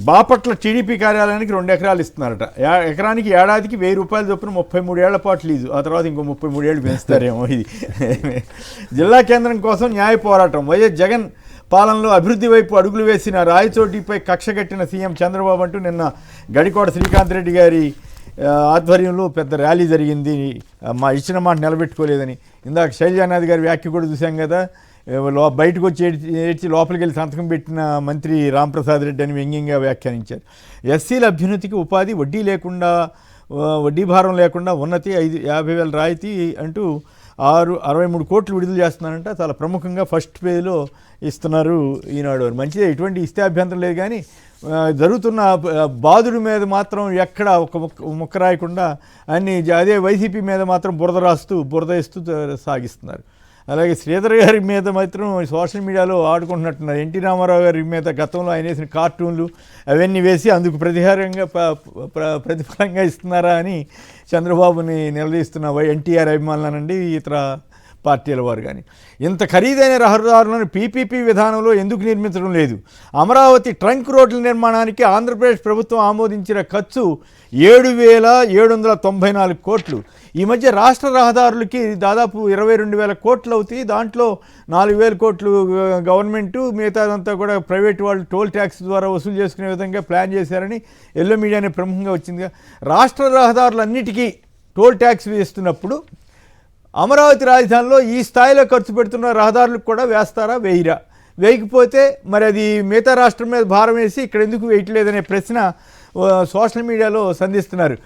Bapatla TDP కార్యాలయానికి 2 ఎకరాలు ఇస్తున్నారట. ఎకరానికి ఏడాదికి 1000 రూపాయలు చొప్పున 33 ఏళ్ల పాటు లీజు. ఆ తర్వాత ఇంకో 33 ఏళ్ళు పెంచుతారేమో. ఇది జిల్లా కేంద్రం కోసం న్యాయ పోరాటం. వైఎస్ జగన్ పాలనలో అభివృద్ధి వైపు అడుగులు వేసిన రాయచోటిపై కక్ష కట్టిన సీఎం చంద్రబాబు అంటూ నిన్న గడికోట శ్రీకాంత్ రెడ్డి గారి ఆధ్వర్యంలో పెద్ద ర్యాలీ జరిగింది. మా ఇచ్చిన మాట నిలబెట్టుకోలేదని. ఇందాక శైలజానాథ్ గారి వ్యాఖ్య కూడా చూసాం కదా. బయటకు వచ్చి ఏడ్చి లోపలికి వెళ్ళి సంతకం పెట్టిన మంత్రి రాంప్రసాద్ రెడ్డి అని వ్యంగ్యంగా వ్యాఖ్యానించారు. ఎస్సీల అభ్యున్నతికి ఉపాధి, వడ్డీ భారం లేకుండా ఉన్నతి, 50,000 రాయితీ అంటూ 63 కోట్లు విడుదల చేస్తున్నారంట. చాలా ప్రముఖంగా ఫస్ట్ పేజ్లో ఇస్తున్నారు ఈనాడు. మంచిదే, ఇటువంటి ఇస్తే అభ్యంతరం లేదు. కానీ జరుగుతున్న బాధుడి మీద మాత్రం ఎక్కడ ఒక ముక్క రాయకుండా అన్ని అదే వైసీపీ మీద మాత్రం బురద ఇస్తూ సాగిస్తున్నారు. అలాగే శ్రీధర్ గారి మీద మాత్రం సోషల్ మీడియాలో ఆడుకుంటున్నట్టున్నారు. ఎన్టీ రామారావు గారి మీద గతంలో ఆయన వేసిన కార్టూన్లు అవన్నీ వేసి అందుకు ప్రతిఫలంగా ఇస్తున్నారా అని చంద్రబాబుని నిలదీస్తున్న ఎన్టీఆర్ అభిమానులనండి, ఇతర పార్టీల వారు. కానీ ఇంత ఖరీదైన రహదారులను పీపీపీ విధానంలో ఎందుకు నిర్మించడం లేదు? అమరావతి ట్రంక్ రోడ్ల నిర్మాణానికి ఆంధ్రప్రదేశ్ ప్రభుత్వం ఆమోదించిన ఖర్చు 7,794 కోట్లు. ఈ మధ్య రాష్ట్ర రహదారులకి దాదాపు 22,000 కోట్లు అవుతాయి. దాంట్లో 4,000 కోట్లు గవర్నమెంటు, మిగతాదంతా కూడా ప్రైవేట్ వాళ్ళు టోల్ ట్యాక్స్ ద్వారా వసూలు చేసుకునే విధంగా ప్లాన్ చేశారని ఎల్లో మీడియానే ప్రముఖంగా వచ్చిందిగా. రాష్ట్ర రహదారులన్నిటికీ టోల్ ట్యాక్స్ వేస్తున్నప్పుడు అమరావతి రాజధానిలో ఈ స్థాయిలో ఖర్చు పెడుతున్న రహదారులకు కూడా వేస్తారా, వేయరా? వేయకపోతే మరి అది మిగతా రాష్ట్రం మీద భారం వేసి ఇక్కడ ఎందుకు వేయట్లేదనే ప్రశ్న సోషల్ మీడియాలో సంధిస్తున్నారు.